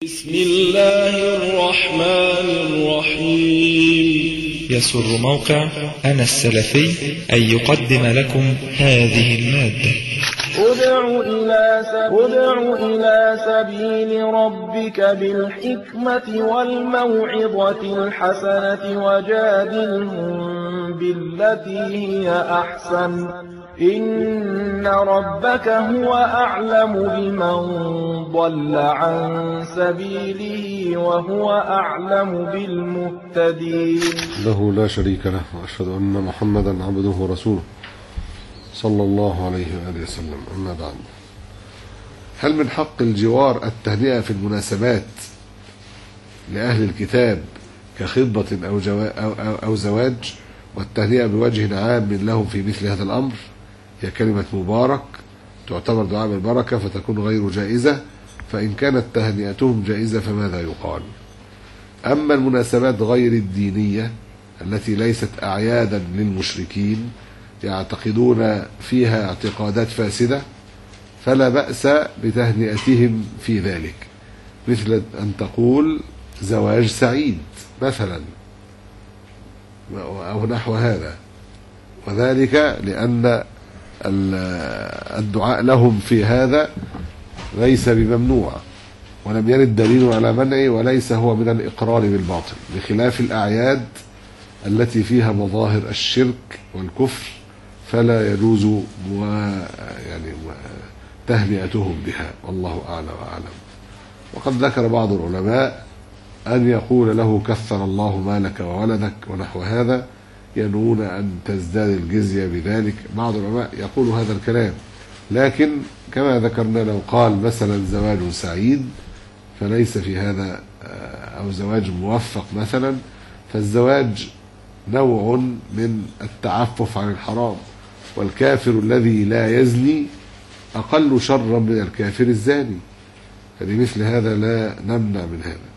بسم الله الرحمن الرحيم. يسر موقع أنا السلفي أن يقدم لكم هذه المادة. ادع إلى سبيل ربك بالحكمة والموعظة الحسنة وجادلهم بالتي هي أحسن إن ربك هو أعلم بمن ضل عن سبيله وهو أعلم بالمهتدين. له لا شريك له، وأشهد أن محمدا عبده ورسوله صلى الله عليه وآله وسلم. أما بعد، هل من حق الجوار التهنئة في المناسبات لأهل الكتاب كخطبة أو زواج، والتهنئة بوجه عام لهم في مثل هذا الأمر؟ هي كلمة مبارك تعتبر دعاء بالبركة فتكون غير جائزة، فإن كانت تهنئتهم جائزة فماذا يقال؟ أما المناسبات غير الدينية التي ليست أعيادا للمشركين يعتقدون فيها اعتقادات فاسدة فلا بأس بتهنئتهم في ذلك، مثل أن تقول زواج سعيد مثلا أو نحو هذا، وذلك لأن الدعاء لهم في هذا ليس بممنوع، ولم يرد دليل على منعه، وليس هو من الإقرار بالباطل، بخلاف الأعياد التي فيها مظاهر الشرك والكفر فلا يجوز تهنئتهم بها، والله أعلى وأعلم. وقد ذكر بعض العلماء أن يقول له كثر الله مالك وولدك ونحو هذا، ينوون أن تزداد الجزية بذلك. بعض العلماء يقول هذا الكلام، لكن كما ذكرنا لو قال مثلا زواج سعيد فليس في هذا، أو زواج موفق مثلا، فالزواج نوع من التعفف عن الحرام، والكافر الذي لا يزني أقل شرا من الكافر الزاني، فلمثل هذا لا نمنع من هذا.